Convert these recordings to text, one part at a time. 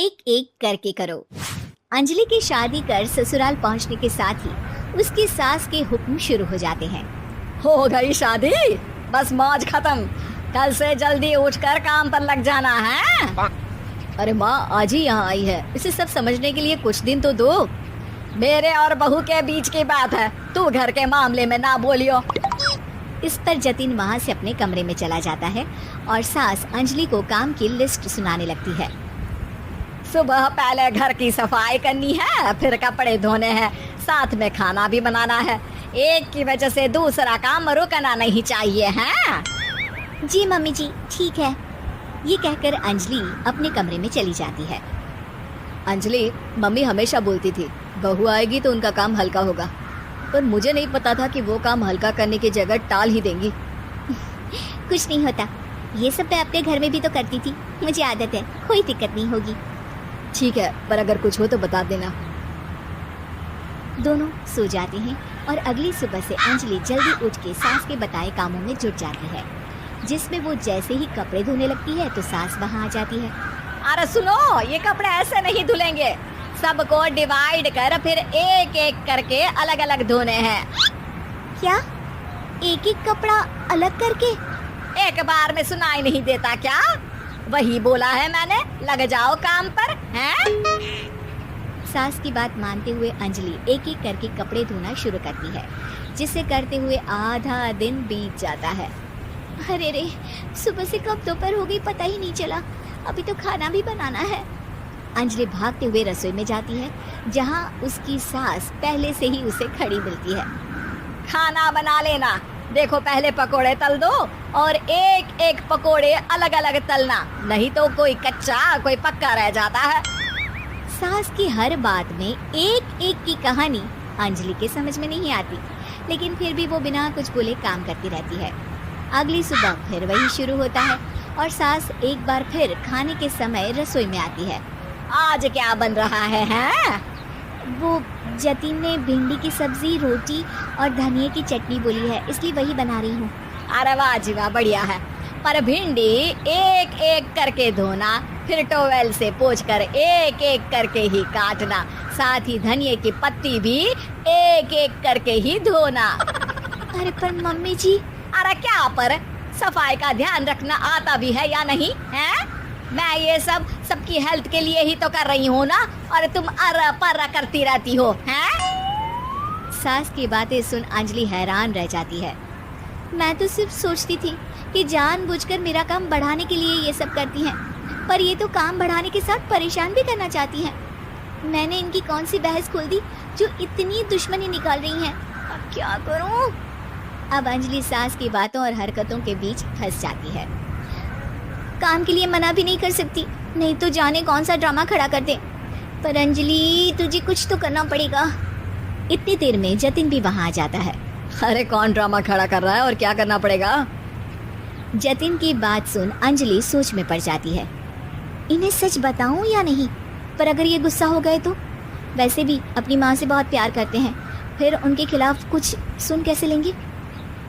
एक एक करके करो। अंजलि की शादी कर ससुराल पहुंचने के साथ ही उसकी सास के हुक्म शुरू हो जाते हैं। हो गई शादी, बस मौज खत्म। कल से जल्दी उठकर काम पर लग जाना है। अरे माँ आज ही यहाँ आई है, इसे सब समझने के लिए कुछ दिन तो दो। मेरे और बहू के बीच की बात है, तू घर के मामले में ना बोलियो। इस पर जतिन वहाँ से अपने कमरे में चला जाता है और सास अंजलि को काम की लिस्ट सुनाने लगती है। सुबह पहले घर की सफाई करनी है, फिर कपड़े धोने हैं, साथ में खाना भी बनाना है। एक की वजह से दूसरा काम रुकना नहीं चाहिए है। जी मम्मी जी ठीक है। ये कहकर अंजलि अपने कमरे में चली जाती है। अंजलि, मम्मी हमेशा बोलती थी बहू आएगी तो उनका काम हल्का होगा, पर मुझे नहीं पता था कि वो काम हल्का करने की जगह टाल ही देंगी। कुछ नहीं होता, ये सब मैं अपने घर में भी तो करती थी, मुझे आदत है, कोई दिक्कत नहीं होगी। ठीक है, पर अगर कुछ हो तो बता देना। दोनों सो जाते हैं और अगली सुबह से अंजलि जल्दी उठ के सास के बताए कामों में जुट जाती है, जिसमें वो जैसे ही कपड़े धोने लगती है तो सास वहाँ आ जाती है। अरे सुनो, ये कपड़े ऐसे नहीं धुलेंगे, सबको डिवाइड कर फिर एक एक करके अलग अलग धोने हैं। क्या एक एक कपड़ा अलग करके? एक बार में सुनाई नहीं देता क्या? वही बोला है मैंने, लग जाओ काम पर हैं? सास की बात मानते हुए अंजलि एक एक करके कपड़े धोना शुरू करती है, जिसे करते हुए आधा दिन बीत जाता है। अरे रे, सुबह से कब दोपहर हो गई पता ही नहीं चला, अभी तो खाना भी बनाना है। अंजलि भागते हुए रसोई में जाती है, जहाँ उसकी सास पहले से ही उसे खड़ी मिलती है। खाना बना लेना, देखो पहले पकोड़े तल दो और एक एक पकोड़े अलग अलग तलना, नहीं तो कोई कच्चा कोई पक्का रह जाता है। सास की हर बात में एक एक की कहानी अंजलि के समझ में नहीं आती, लेकिन फिर भी वो बिना कुछ बोले काम करती रहती है। अगली सुबह फिर वही शुरू होता है और सास एक बार फिर खाने के समय रसोई में आती है। आज क्या बन रहा है हैं? वो जतिन ने भिंडी की सब्जी, रोटी और धनिया की चटनी बोली है, इसलिए वही बना रही हूँ। अरे वाह जी वाह, बढ़िया है। पर भिंडी एक एक करके धोना, फिर टोवेल से पोंछकर एक एक करके ही काटना, साथ ही धनिया की पत्ती भी एक एक करके ही धोना। अरे पर मम्मी जी। अरे क्या पर? सफाई का ध्यान रखना आता भी है या नहीं है? मैं ये सब सबकी हेल्थ के लिए ही तो कर रही हूँ ना, और तुम अरा परा करती रहती हो हैं? सास की बातें सुन अंजलि हैरान रह जाती है। मैं तो सिर्फ सोचती थी कि जानबूझकर मेरा काम बढ़ाने के लिए ये सब करती हैं, पर ये तो काम बढ़ाने के साथ परेशान भी करना चाहती हैं। मैंने इनकी कौन सी बहस खोल दी जो इतनी दुश्मनी निकाल रही हैं? अब क्या करूं? अब अंजलि सास की बातों और हरकतों के बीच फंस जाती है। काम के लिए मना भी नहीं कर सकती, नहीं तो जाने कौन सा ड्रामा खड़ा कर दे। पर अंजलि तुझे कुछ तो करना पड़ेगा। इतनी देर में जतिन भी वहाँ आ जाता है। अरे कौन ड्रामा खड़ा कर रहा है और क्या करना पड़ेगा? जतिन की बात सुन अंजलि सोच में पड़ जाती है। इन्हें सच बताऊं या नहीं? पर अगर ये गुस्सा हो गए तो? वैसे भी अपनी माँ से बहुत प्यार करते हैं, फिर उनके खिलाफ कुछ सुन कैसे लेंगे?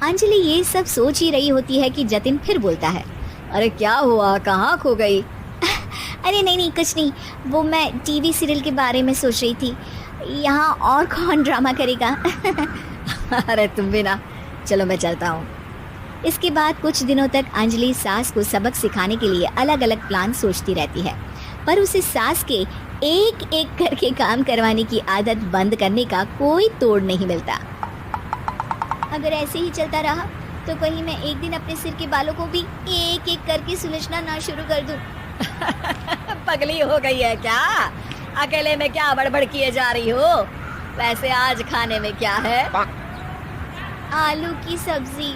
अंजलि ये सब सोच ही रही होती है कि जतिन फिर बोलता है। अरे क्या हुआ, कहाँ खो गई? अरे नहीं कुछ नहीं, वो मैं टीवी सीरियल के बारे में सोच रही थी। यहाँ और कौन ड्रामा करेगा? अरे तुम भी ना, चलो मैं चलता हूँ। इसके बाद कुछ दिनों तक अंजलि सास को सबक सिखाने के लिए अलग अलग प्लान सोचती रहती है, पर उसे सास के एक एक करके काम करवाने की आदत बंद करने का कोई तोड़ नहीं मिलता। अगर ऐसे ही चलता रहा तो कहीं मैं एक दिन अपने सिर के बालों को भी एक एक करके सुलझना ना शुरू कर दूं। पगली हो गई है क्या? अकेले में क्या बड़बड़ किए जा रही हो? वैसे आज खाने में क्या है? आलू की सब्जी।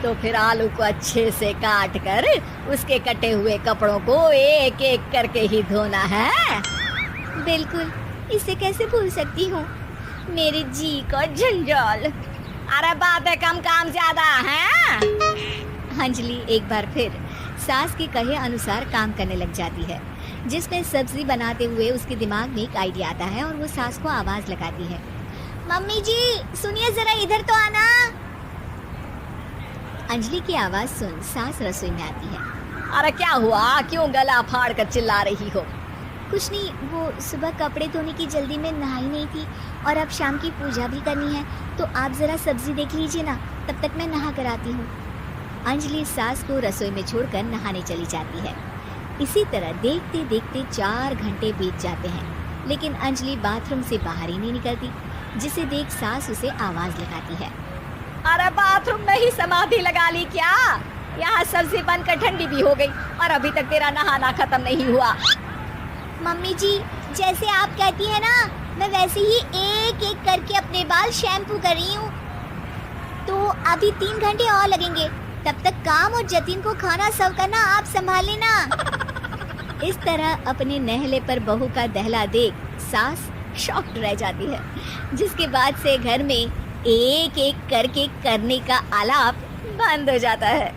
तो फिर आलू को अच्छे से काट कर उसके कटे हुए कपड़ों को एक एक करके ही धोना है। बिल्कुल, इसे कैसे भूल सकती हूँ, मेरे जी का जंजाल। अरे बातें कम काम ज्यादा है। अंजलि एक बार फिर सास के कहे अनुसार काम करने लग जाती है, जिसमें सब्जी बनाते हुए उसके दिमाग में एक आइडिया आता है और वो सास को आवाज लगाती है। मम्मी जी सुनिए जरा, इधर तो आना। अंजलि की आवाज सुन सास रसोई में आती है। अरे क्या हुआ, क्यों गला फाड़ कर चिल्ला रही हो? कुछ नहीं, वो सुबह कपड़े धोने की जल्दी में नहाई नहीं थी और अब शाम की पूजा भी करनी है, तो आप ज़रा सब्ज़ी देख लीजिए ना, तब तक मैं नहा कर आती हूँ। अंजलि सास को रसोई में छोड़कर नहाने चली जाती है। इसी तरह देखते देखते 4 घंटे बीत जाते हैं, लेकिन अंजलि बाथरूम से बाहर ही नहीं निकलती, जिसे देख सास उसे आवाज़ लगाती है। अरे बाथरूम में ही समाधि लगा ली क्या? यहाँ सब्जी बनकर ठंडी भी हो गई और अभी तक तेरा नहाना खत्म नहीं हुआ। मम्मी जी, जैसे आप कहती हैं ना, मैं वैसे ही एक एक करके अपने बाल शैम्पू कर रही हूँ। तो अभी 3 घंटे और लगेंगे, तब तक काम और जतिन को खाना सर्व करना आप संभाल लेना। इस तरह अपने नहले पर बहू का दहला देख सास शॉक्ड रह जाती है, जिसके बाद से घर में एक एक करके करने का आलाप बंद हो जाता है।